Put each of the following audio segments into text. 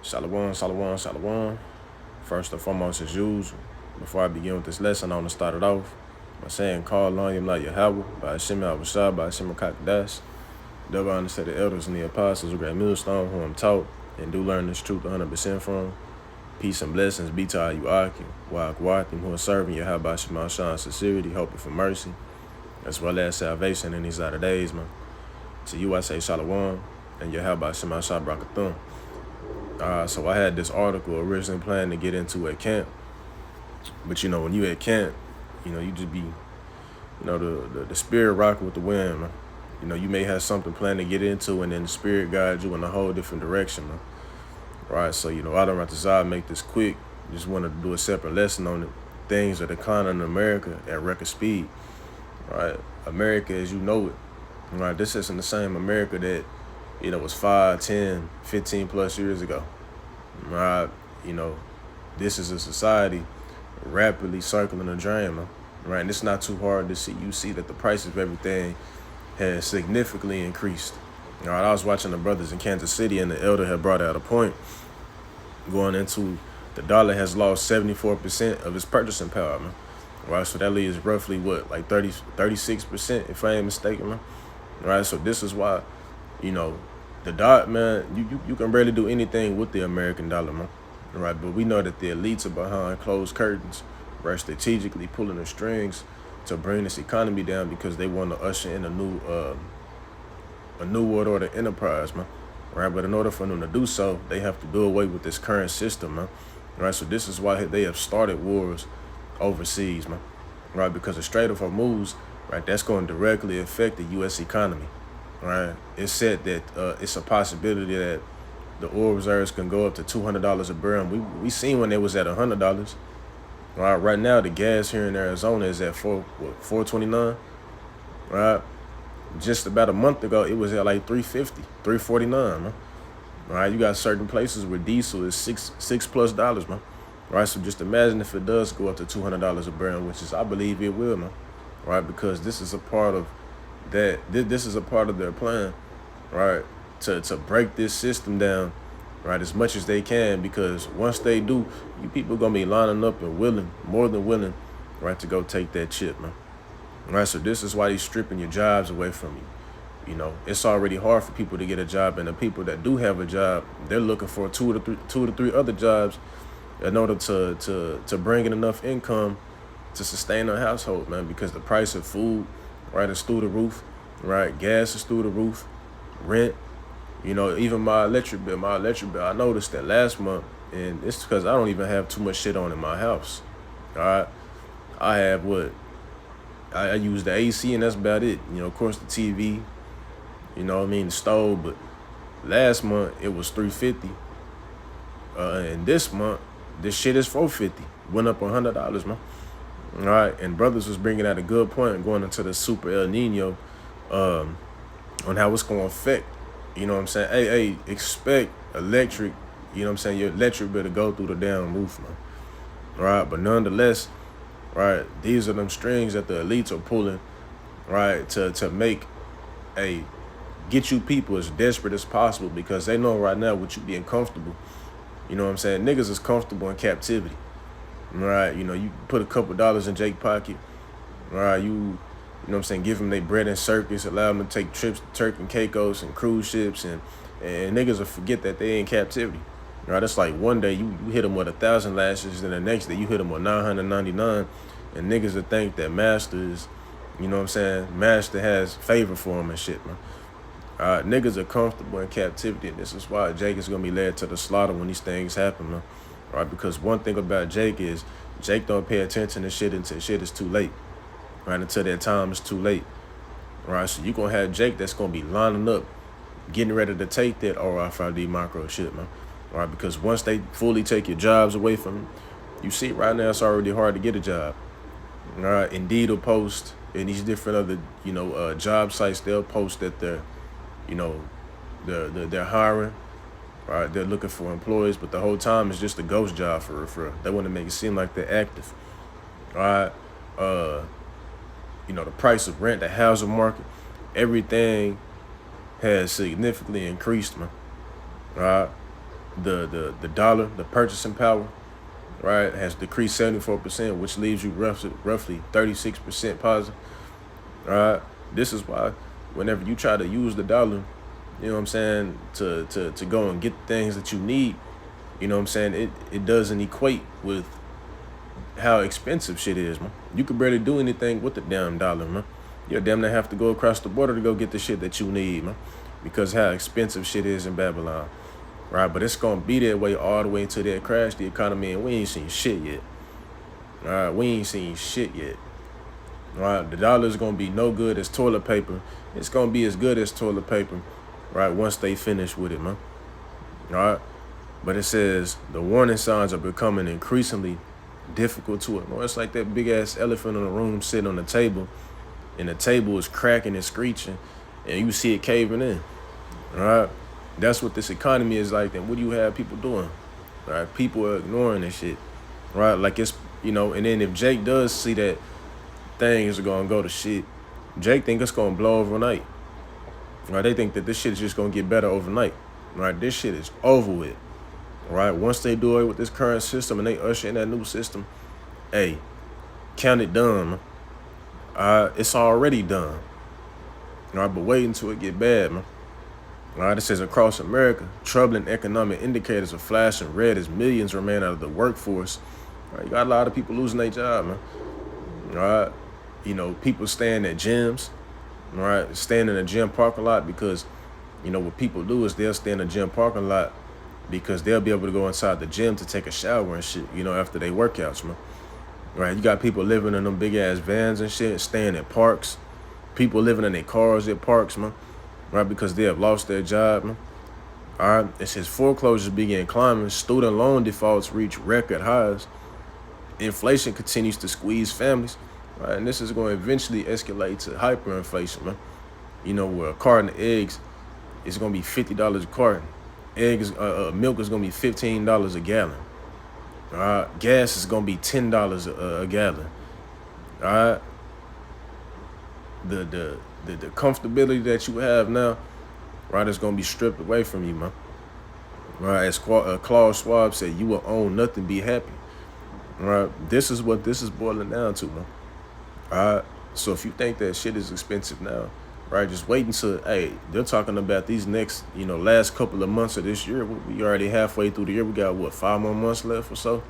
Shalom, shalom, shalom. First and foremost, as usual, before I begin with this lesson, I want to start it off by saying, call on him like Yahweh, by Hashem Yahushua, by Hashem Kakadash. Double honor to the elders and the apostles who great millstone, who I'm taught, and do learn this truth 100% from. Peace and blessings be to you, Akim, Wa'akwatim, who are serving Yahweh Shema Shah, sincerity, hoping for mercy, as well as salvation in these latter days, man. To you, I say Shalom, and Yahweh Shema Shah Brakathum. So I had this article originally planned to get into at camp, but when you at camp, you just be, the spirit rocking with the wind, man. You may have something planned to get into, and then the spirit guides you in a whole different direction, man. Right? So I don't have to make this quick. Just wanted to do a separate lesson on it. Things are declining in America at record speed. Right? America as you know it. Right? This isn't the same America that was 5, 10, 15 plus years ago. Right? This is a society rapidly circling the drain, man. Right? And it's not too hard to see. You see that the price of everything has significantly increased. All right, I was watching the brothers in Kansas City, and the elder had brought out a point going into the dollar has lost 74% of its purchasing power, man. Right, so that leaves roughly like 36%, if I ain't mistaken, man. Right, so this is why, the dollar, man, you can barely do anything with the American dollar, man. Right, but we know that the elites are behind closed curtains, right, strategically pulling the strings to bring this economy down because they want to usher in a new world order enterprise, man. Right, but in order for them to do so, they have to do away with this current system, man. Right, so this is why they have started wars overseas, man. Right, because the Strait of Hormuz, right, that's going to directly affect the U.S. economy. Right, it's said that it's a possibility that the oil reserves can go up to $200 a barrel. We seen when it was at $100. Right now the gas here in Arizona is at $4.29. Right, just about a month ago it was at like $3.50, $3.49, man. Right, you got certain places where diesel is $6+, man. Right, so just imagine if it does go up to $200 a barrel, which is, I believe it will, man. Right, because this is a part of that. This is a part of their plan, right, to break this system down, right, as much as they can, because once they do, you people gonna be lining up and willing, more than willing, right, to go take that chip, man. Right, so this is why they're stripping your jobs away from you. It's already hard for people to get a job, and the people that do have a job, they're looking for two to three other jobs in order to bring in enough income to sustain their household, man, because the price of food, right, is through the roof, right? Gas is through the roof, rent, even my electric bill, I noticed that last month, and it's because I don't even have too much shit on in my house. All right, I have I use the AC, and that's about it. Of course the TV, the stove, but last month it was $350. And this month, this shit is $450. Went up $100, man. All right, and brothers was bringing out a good point going into the Super El Nino on how it's going to affect, what I'm saying? Hey, expect electric, your electric bill to go through the damn roof, man. All right, but nonetheless, right, these are them strings that the elites are pulling, right, to make get you people as desperate as possible, because they know right now with you being comfortable, niggas is comfortable in captivity. Right, you put a couple dollars in Jake's pocket, right, give them their bread and circus, allow them to take trips to Turk and Caicos and cruise ships, and niggas will forget that they in captivity. Right, it's like one day you hit them with 1,000 lashes, and the next day you hit them with 999, and niggas will think that master is, master has favor for them and shit, man. Niggas are comfortable in captivity, and this is why Jake is gonna be led to the slaughter when these things happen, man. Right, because one thing about Jake is Jake don't pay attention to shit until shit is too late. Right, until that time is too late. Right, so you gonna have Jake that's gonna be lining up, getting ready to take that RFID micro shit, man. Right, because once they fully take your jobs away from you, you see right now it's already hard to get a job. All right, Indeed will post, and these different other job sites, they'll post that they're hiring. Right, they're looking for employees, but the whole time it's just a ghost job for real. They want to make it seem like they're active. All right, the price of rent, the housing market, everything has significantly increased, man. All right, the dollar, the purchasing power, right, has decreased 74%, which leaves you roughly 36% positive. All right. This is why whenever you try to use the dollar, you know what I'm saying, to go and get things that you need, you know what I'm saying, it doesn't equate with how expensive shit is, man. You could barely do anything with the damn dollar, man. You damn near have to go across the border to go get the shit that you need, man, because how expensive shit is in Babylon, right? But it's gonna be that way all the way until that crash the economy, and we ain't seen shit yet. All right, we ain't seen shit yet. All right, the dollar is gonna be no good as toilet paper. It's gonna be as good as toilet paper, right? Once they finish with it, man. All right, but it says the warning signs are becoming increasingly difficult to ignore. It's like that big ass elephant in the room sitting on the table, and the table is cracking and screeching, and you see it caving in. All right, that's what this economy is like. Then what do you have people doing? All right, people are ignoring this shit. Right, like it's, you know. And then if Jake does see that things are gonna go to shit, Jake think it's gonna blow overnight. Right, they think that this shit is just gonna get better overnight. Right, this shit is over with. Right, once they do it with this current system and they usher in that new system, hey, count it done, man. It's already done. All right, but wait until it get bad, man. All right, it says across America, troubling economic indicators are flashing red as millions remain out of the workforce. All right, you got a lot of people losing their job, man. All right, you know, people staying at gyms, all right, staying in a gym parking lot because, you know, what people do is they'll stay in a gym parking lot because they'll be able to go inside the gym to take a shower and shit, you know, after they workouts, man. Right, you got people living in them big ass vans and shit, staying at parks. People living in their cars at parks, man. Right, because they have lost their job, man. All right, it says foreclosures began climbing, student loan defaults reach record highs, inflation continues to squeeze families, right, and this is going to eventually escalate to hyperinflation, man. You know, where a carton of eggs is going to be $50 a carton. Milk is going to be $15 a gallon. All right, gas is going to be $10 a gallon. All right, the comfortability that you have now, right, is going to be stripped away from you, man. Right, as Klaus Schwab said, you will own nothing, be happy. All right, this is what this is boiling down to, man. All right, so if you think that shit is expensive now, right, just wait until, hey, they're talking about these next, you know, last couple of months of this year. We already halfway through the year. We got, what, 5 more months left or so?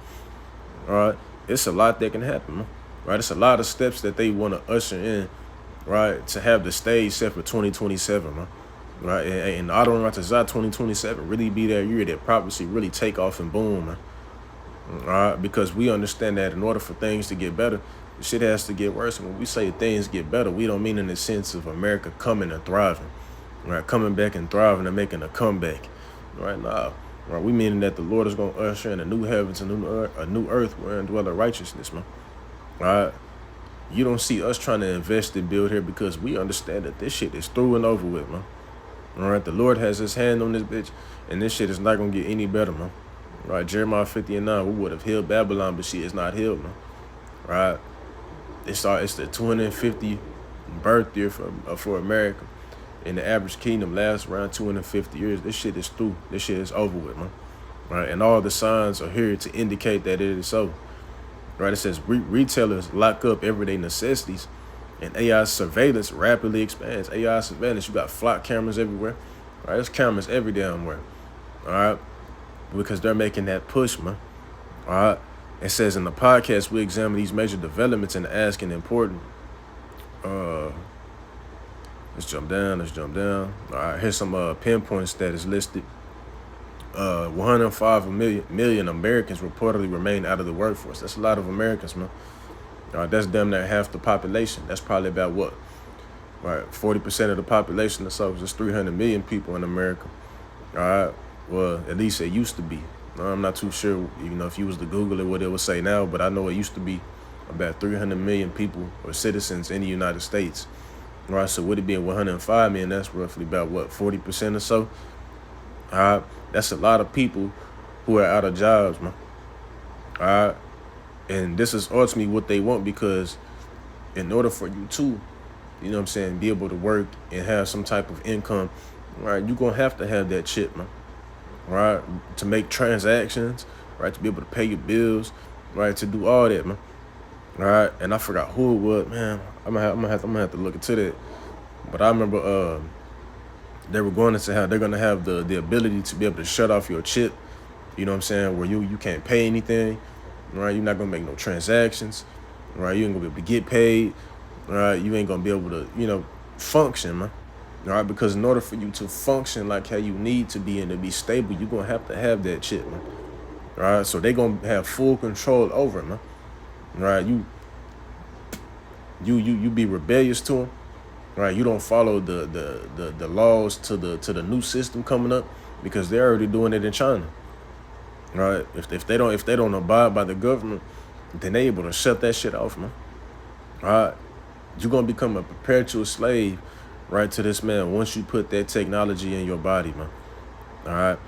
All right, it's a lot that can happen, man. Right, it's a lot of steps that they want to usher in, right, to have the stage set for 2027, man. Right, and Adon Ratazah 2027 really be that year that prophecy really take off and boom, man. All right, because we understand that in order for things to get better, shit has to get worse. And when we say things get better, we don't mean in the sense of America coming and thriving, right, coming back and thriving and making a comeback, right? Nah, right, we meaning that the Lord is going to usher in a new heavens and a new earth wherein dwell righteousness, man. All right. You don't see us trying to invest and build here because we understand that this shit is through and over with, man. All right, the Lord has his hand on this bitch, and this shit is not going to get any better, man. All right, Jeremiah 50:9, we would have healed Babylon, but she is not healed, man. All right, it's the 250 birth year for America, and the average kingdom lasts around 250 years. This shit is through. This shit is over with, man. All right, and all the signs are here to indicate that it is so. Right, it says retailers lock up everyday necessities, and AI surveillance rapidly expands. AI surveillance, you got flock cameras everywhere. Right, there's cameras every damn where. All right, because they're making that push, man. All right, it says in the podcast we examine these major developments and ask an important. Let's jump down. All right, here's some pinpoints that is listed. 105 million Americans reportedly remain out of the workforce. That's a lot of Americans, man. That's damn near half the population. That's probably about what? Right, 40% of the population or so. There's 300 million people in America. All right, well, at least it used to be. I'm not too sure, you know, if you was to Google it, what it would say now, but I know it used to be about 300 million people or citizens in the United States. All right, so with it being 105 million, that's roughly about what, 40% or so. All right, that's a lot of people who are out of jobs, man. All right, and this is ultimately what they want, because in order for you to, you know what I'm saying, be able to work and have some type of income, all right, you're going to have that chip, man. right? To make transactions, right? To be able to pay your bills, right? To do all that, man. Right? And I forgot who it was, man. I'm gonna have to look into that. But I remember they were going to have they're gonna have the ability to be able to shut off your chip. You know what I'm saying? Where you can't pay anything, right? You're not gonna make no transactions, right? You ain't gonna be able to get paid, right? You ain't gonna be able to, function, man. All right, because in order for you to function like how you need to be and to be stable, you're gonna have to have that chip, man. All right, so they gonna have full control over it, man. All right, you be rebellious to them, right? You don't follow the laws to the new system coming up because they're already doing it in China, right? If they don't abide by the government, then they able to shut that shit off, man. All right, you're gonna become a perpetual slave, right, to this man once you put that technology in your body, man. All right.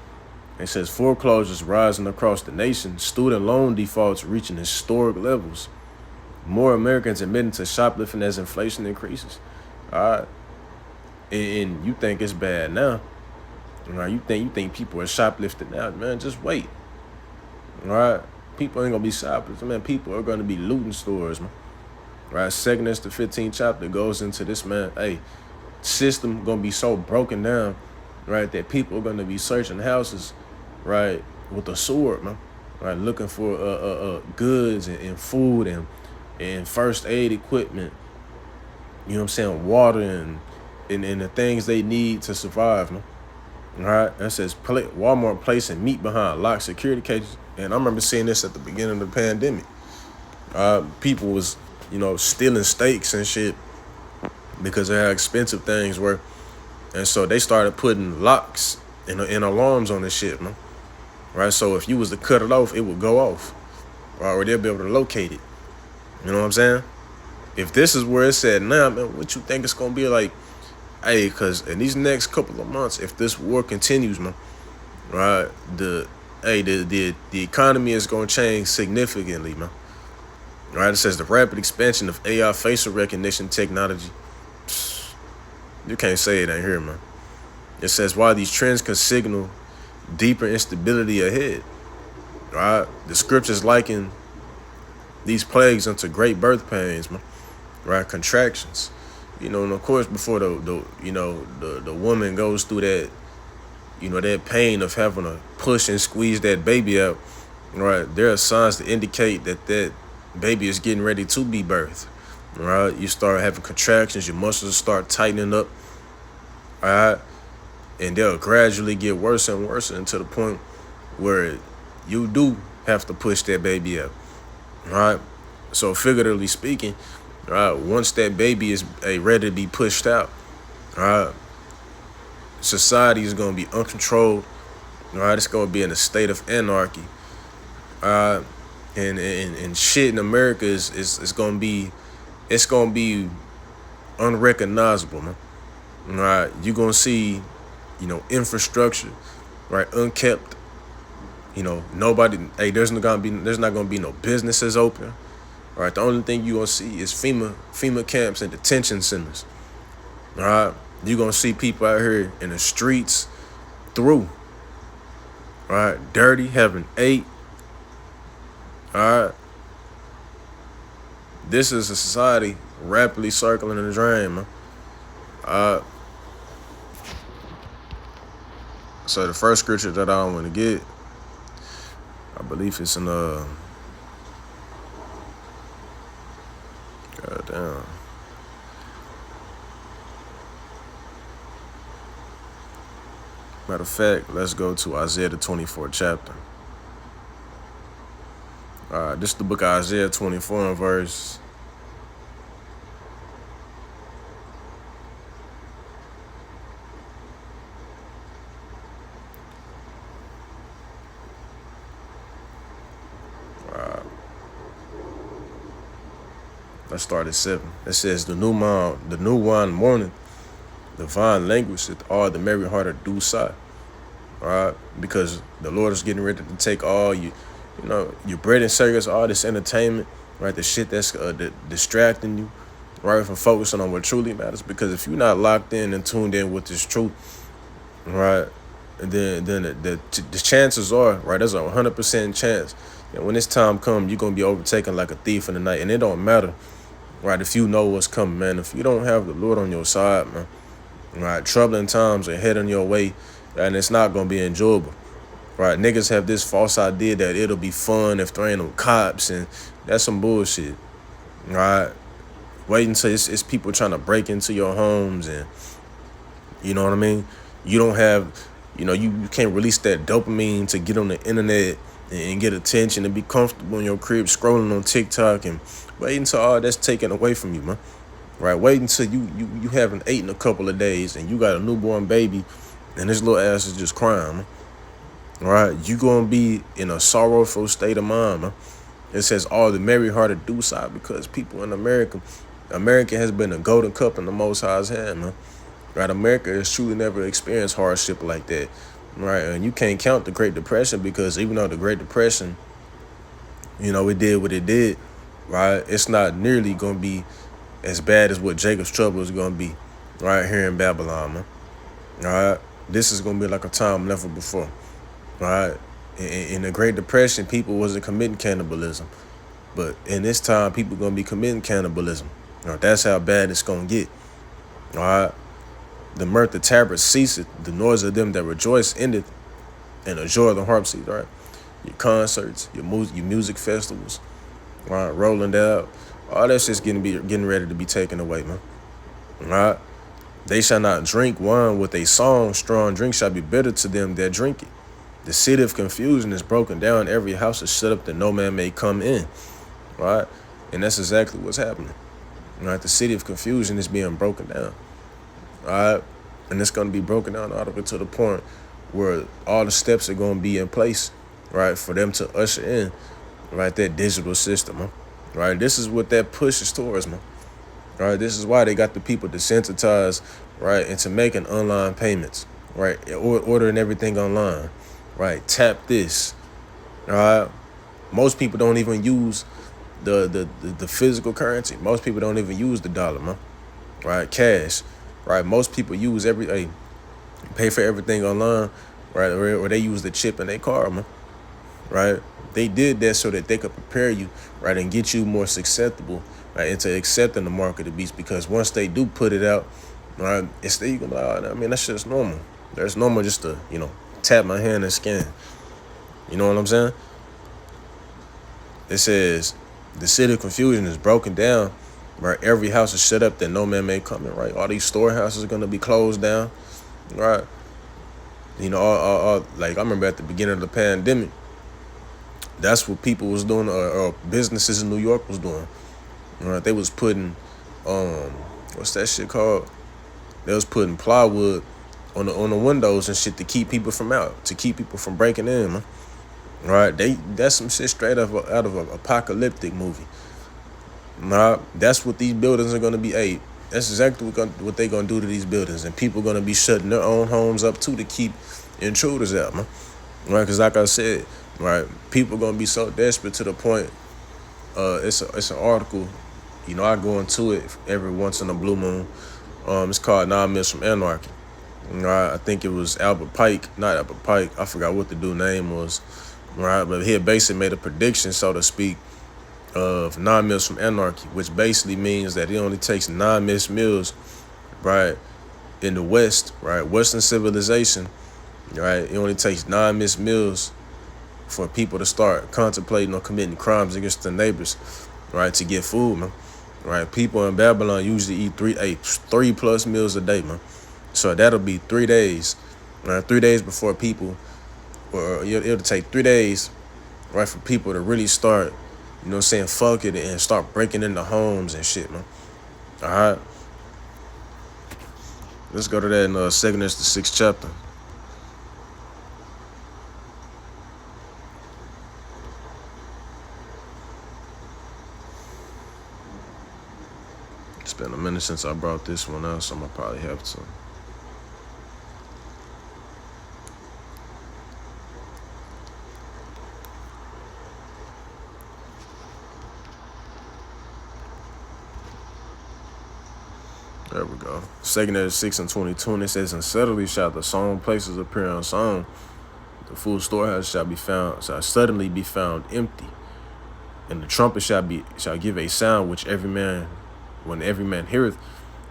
It says foreclosures rising across the nation, student loan defaults reaching historic levels, more Americans admitting to shoplifting as inflation increases. All right. And you think it's bad now. All right. You think people are shoplifting now, man. Just wait. All right. People ain't gonna be shoplifting, man. People are gonna be looting stores, man. Right. Second is the 15th chapter goes into this, man. Hey, system gonna be so broken down, right, that people are gonna be searching houses, right, with a sword, man. Right, looking for goods and food and first aid equipment. You know what I'm saying? Water and the things they need to survive, man. All right. That says Walmart placing meat behind locked security cages. And I remember seeing this at the beginning of the pandemic. People was, stealing steaks and shit because of how expensive things were. And so they started putting locks and alarms on this shit, man. Right? So if you was to cut it off, it would go off. Right? Or they'll be able to locate it. You know what I'm saying? If this is where it's at now, man, what you think it's going to be like? Hey, because in these next couple of months, if this war continues, man, right, the economy is going to change significantly, man. Right? It says the rapid expansion of AI facial recognition technology. You can't say it ain't here, man. It says while these trends can signal deeper instability ahead, right? The scriptures liken these plagues unto great birth pains, man. Right? Contractions. And of course, before the woman goes through that, that pain of having to push and squeeze that baby out, right? There are signs to indicate that baby is getting ready to be birthed. Right? You start having contractions, your muscles start tightening up. All right. And they'll gradually get worse and worse until the point where you do have to push that baby out. All right. So figuratively speaking, all right, once that baby is ready to be pushed out, all right, society is going to be uncontrolled. All right. It's going to be in a state of anarchy. All right. And shit in America is going to be, it's going to be unrecognizable, man. All right. You're going to see, infrastructure, right, unkept. Nobody. Hey, there's not gonna be no businesses open. All right. The only thing you gonna see is FEMA camps and detention centers. All right. You're gonna see people out here in the streets, all right, dirty, having ate. All right. This is a society rapidly circling in the drain, man. So the first scripture that I want to get, I believe it's in goddamn. Matter of fact, let's go to Isaiah the 24th chapter. This is the book of Isaiah 24 and verse. Let's start at 7. It says, the new wine mourneth, the vine languisheth, all the merry-hearted do sigh. All right, because the Lord is getting ready to take all your bread and circus, all this entertainment, right? The shit that's distracting you, right, from focusing on what truly matters. Because if you're not locked in and tuned in with this truth, right, And then the chances are, right, there's a 100% chance that when this time comes, you're gonna be overtaken like a thief in the night. And it don't matter, right, if you know what's coming, man. If you don't have the Lord on your side, man, right, troubling times are heading your way, and it's not gonna be enjoyable. Right, niggas have this false idea that it'll be fun if there ain't no cops, and that's some bullshit. Right, wait until it's people trying to break into your homes, and you know what I mean. You don't have, you can't release that dopamine to get on the internet and get attention and be comfortable in your crib scrolling on TikTok, and wait until all that's taken away from you, man. Right, wait until you haven't eaten a couple of days and you got a newborn baby, and this little ass is just crying, man. Right, you gonna be in a sorrowful state of mind, man. It says all the merry hearted do side, because people in America has been a golden cup in the Most High's hand, man. Right, America has truly never experienced hardship like that. Right, and you can't count the Great Depression, because even though the Great Depression, it did what it did, right, it's not nearly gonna be as bad as what Jacob's trouble is gonna be, right here in Babylon, man. All right, this is gonna be like a time never before. Right, in the Great Depression, people wasn't committing cannibalism, but in this time, people gonna be committing cannibalism. That's how bad it's gonna get. All right, the mirth of tabrets ceaseth, the noise of them that rejoice endeth, and the joy of the harp ceaseth. Right, your concerts, your music festivals, right, rolling down, all that shit's getting ready to be taken away, man. All right, they shall not drink wine with a song; strong drink shall be bitter to them that drink it. The city of confusion is broken down. Every house is shut up that no man may come in. Right? And that's exactly what's happening. Right? The city of confusion is being broken down. Right? And it's going to be broken down all the way to the point where all the steps are going to be in place, right, for them to usher in, right, that digital system. Huh? Right? This is what that pushes towards, man. Right? This is why they got the people desensitized, right, into making online payments, right, ordering everything online. Right, tap this. All right, most people don't even use the physical currency. Most people don't even use the dollar, man. Right, cash. Right, most people use pay for everything online. Right, or they use the chip in their car, man. Right, they did that so that they could prepare you, right, and get you more susceptible, right, into accepting the mark of the beast. Because once they do put it out, right, it's still you can that's just normal. There's normal just to tap my hand and scan. You know what I'm saying? It says the city of confusion is broken down, right? Every house is shut up that no man may come in, right? All these storehouses are gonna be closed down, right? Like I remember at the beginning of the pandemic, that's what people was doing, or businesses in New York was doing. Right? They was putting, what's that shit called? They was putting plywood on the windows and shit to keep people from out, to keep people from breaking in, man. Right? That's some shit straight out of an apocalyptic movie. Right? That's what these buildings are gonna be. That's exactly what they gonna do to these buildings, and people gonna be shutting their own homes up too to keep intruders out, man. Right? Because like I said, right, people gonna be so desperate to the point. It's an article, I go into it every once in a blue moon. It's called 9 Myths from Anarchy. I think it was Albert Pike, not Albert Pike. I forgot what the dude's name was. Right, but he had basically made a prediction, so to speak, of 9 Myths from Anarchy, which basically means that it only takes 9 missed meals, right, in the West, right, Western civilization, right. It only takes 9 missed meals for people to start contemplating on committing crimes against their neighbors, right, to get food, man. Right, people in Babylon usually eat three plus meals a day, man. So that'll be 3 days, right? 3 days before people, or it'll take 3 days, right, for people to really start, saying fuck it and start breaking into homes and shit, man. All right. Let's go to that in 2nd Ezra, the 6th chapter. It's been a minute since I brought this one out, so I'm gonna probably have to. There we go. 2 6 and 22, and it says, and suddenly shall the sown places appear unsown. The full storehouse shall suddenly be found empty. And the trumpet shall give a sound which when every man heareth,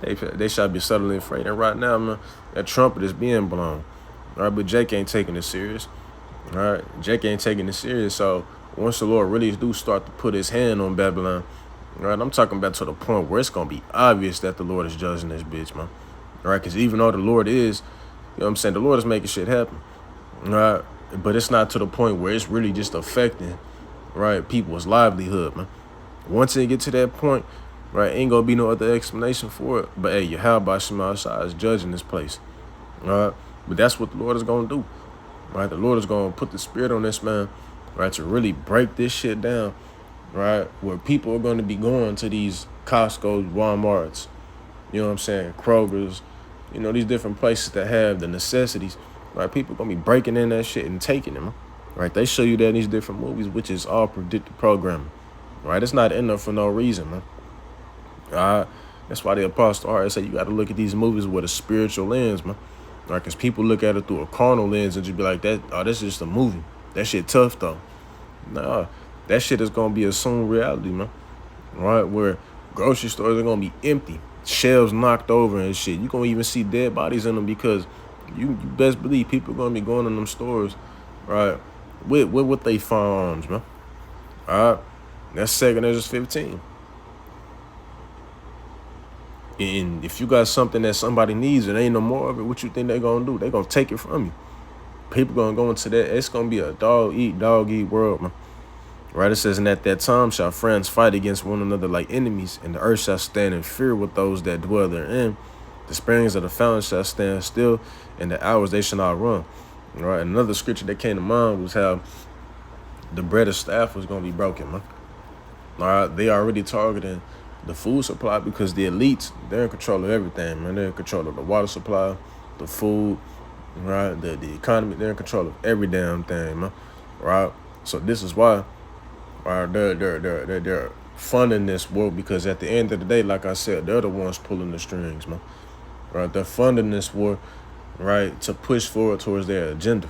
they shall be suddenly afraid. And right now, man, that trumpet is being blown. All right, but Jake ain't taking it serious. All right, Jake ain't taking it serious. So once the Lord really do start to put his hand on Babylon, all right, I'm talking about to the point where it's going to be obvious that the Lord is judging this bitch, man. All right, because even though the Lord is, you know what I'm saying, the Lord is making shit happen. All right, but it's not to the point where it's really just affecting, right, people's livelihood, man. Once it get to that point, right, ain't gonna be no other explanation for it. But hey, Yahweh Shema is judging this place. All right, but that's what the Lord is gonna do. Right, the Lord is gonna put the spirit on this man, right, to really break this shit down, right, where people are gonna be going to these Costco's, Walmarts, you know what I'm saying, Kroger's, you know, these different places that have the necessities. Right, people gonna be breaking in that shit and taking them. Right, they show you that in these different movies, which is all predictive programming. Right, it's not in there for no reason, man. That's why the Apostle Paul said you got to look at these movies with a spiritual lens, man. Right, because people look at it through a carnal lens and just be like, "That, oh, this is just a movie. That shit tough though." Nah, that shit is gonna be assumed reality, man. Right, where grocery stores are gonna be empty, shelves knocked over and shit. You gonna even see dead bodies in them because you best believe people are gonna be going in them stores, right, with they firearms, man. All right, that's 2 Ezra 15. And if you got something that somebody needs and ain't no more of it, what you think they gonna do? They gonna take it from you. People gonna go into that. It's gonna be a dog eat world, man. Right, it says, and at that time shall friends fight against one another like enemies, and the earth shall stand in fear with those that dwell therein. The springs of the fountain shall stand still, and the hours they shall not run. Right, another scripture that came to mind was how the bread of staff was gonna be broken, man. All right, they already targeting the food supply because the elites, they're in control of everything, man. They're in control of the water supply, the food, right, the economy. They're in control of every damn thing, man. Right, so this is why. They're funding this war because at the end of the day, like I said, they're the ones pulling the strings, man. Right, they're funding this war, right, to push forward towards their agenda,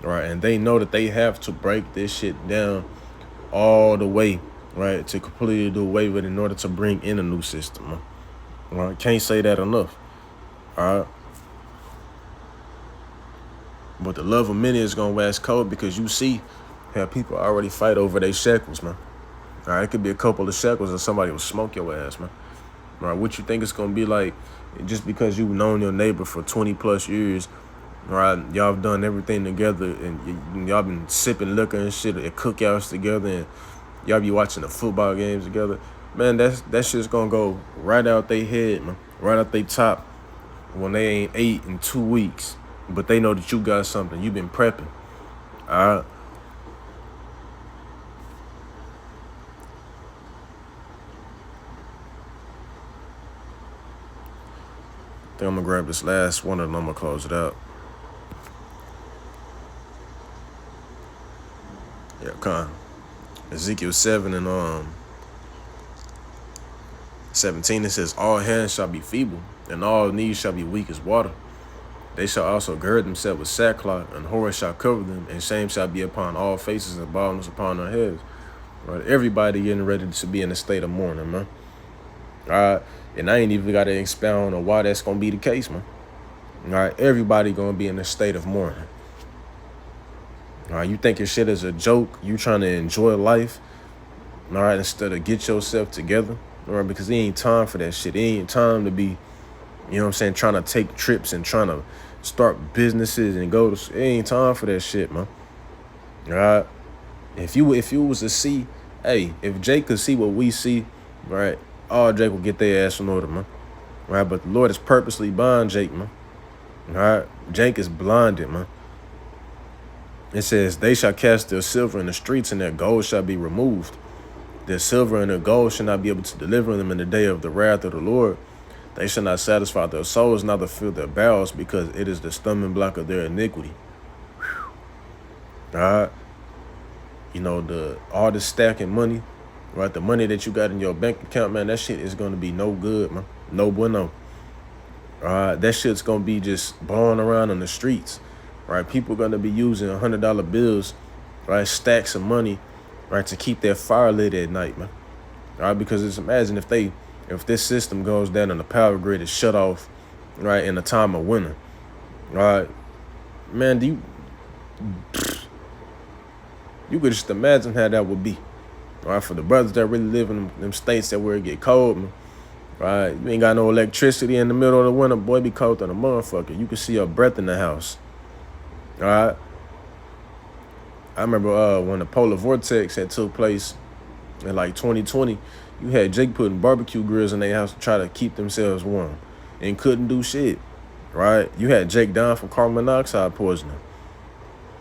right, and they know that they have to break this shit down all the way, right, to completely do away with it in order to bring in a new system, man. Right, can't say that enough. All right, but the love of many is gonna wax cold because you see. Have people already fight over their shekels, man. All right, it could be a couple of shekels and somebody will smoke your ass, man. All right, what you think it's going to be like just because you've known your neighbor for 20 plus years, all right, y'all have done everything together and y'all been sipping liquor and shit at cookouts together and y'all be watching the football games together. Man, that shit's going to go right out their head, man, right out their top when they ain't ate in 2 weeks, but they know that you got something. You've been prepping, all right? I think I'm gonna grab this last one and I'm gonna close it out. Yeah, come. Ezekiel 7 and 17, it says, all hands shall be feeble, and all knees shall be weak as water. They shall also gird themselves with sackcloth, and horror shall cover them, and shame shall be upon all faces, and baldness upon their heads. Right, everybody getting ready to be in a state of mourning, man. All right, and I ain't even got to expound on why that's gonna be the case, man. All right, everybody gonna be in a state of mourning. All right, you think your shit is a joke? You trying to enjoy life? All right, instead of get yourself together. All right, because it ain't time for that shit. It ain't time to be, you know what I'm saying, trying to take trips and trying to start businesses and go to. It ain't time for that shit, man. All right, if you was to see, hey, if Jake could see what we see, right, all Jake will get their ass in order, man. Right, but the Lord is purposely blind Jake, man. All right, Jake is blinded, man. It says, they shall cast their silver in the streets, and their gold shall be removed. Their silver and their gold shall not be able to deliver them in the day of the wrath of the Lord. They shall not satisfy their souls, neither fill their bowels, because it is the stumbling block of their iniquity. All right. You know, all the stacking money, right? The money that you got in your bank account, man, that shit is going to be no good, man. No bueno. That shit's gonna be just blowing around on the streets, right? People gonna be using $100 bills, right? Stacks of money, right, to keep their fire lit at night, man. All right, because just imagine if this system goes down and the power grid is shut off, right, in the time of winter, right, man, you could just imagine how that would be, all right, for the brothers that really live in them states that where it get cold, man. Right, you ain't got no electricity in the middle of the winter, boy, be cold than a motherfucker. You can see your breath in the house. All right. I remember when the polar vortex had took place in like 2020, you had Jake putting barbecue grills in their house to try to keep themselves warm and couldn't do shit. Right? You had Jake down from carbon monoxide poisoning.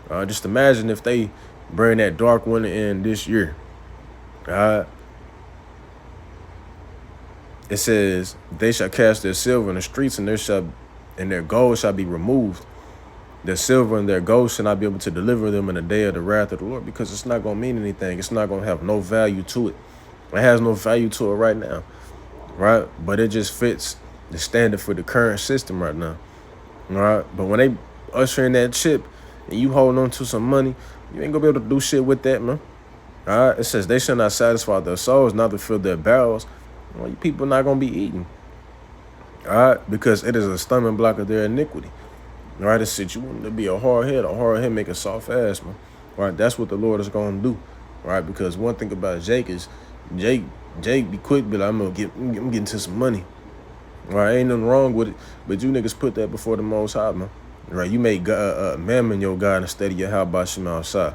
Just imagine if they bring that dark winter in this year. All right. It says they shall cast their silver in the streets, and their gold shall be removed. Their silver and their gold shall not be able to deliver them in the day of the wrath of the Lord, because it's not gonna mean anything. It's not gonna have no value to it. It has no value to it right now, right? But it just fits the standard for the current system right now, right? But when they usher in that chip and you holding on to some money, you ain't gonna be able to do shit with that, man. All right? It says they shall not satisfy their souls, not to fill their barrels. Well, you people not gonna be eating, all right? Because it is a stumbling block of their iniquity. All right, it's you want to be a hard head make a soft ass, man. All right, that's what the Lord is gonna do, all right? Because one thing about Jake is Jake be quick, but I'm getting to some money. All right, ain't nothing wrong with it, but you niggas put that before the Most High, man. All right, you make mammon your God instead of your how about Shema outside.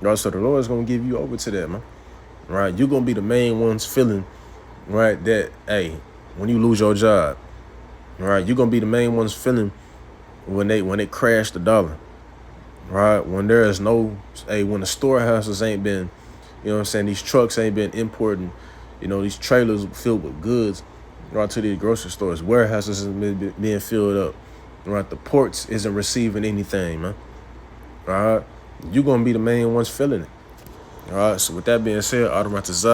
All right, so the Lord is gonna give you over to that, man. All right, you're gonna be the main ones feeling, right, that, hey, when you lose your job, all right, you're gonna be the main ones feeling when it crashed the dollar, right? When there is no, when the storehouses ain't been, you know what I'm saying, these trucks ain't been importing, these trailers filled with goods, right, to these grocery stores, warehouses isn't being filled up, right? The ports isn't receiving anything, man. All right, you're gonna be the main ones feeling it. All right, so with that being said, Automatization.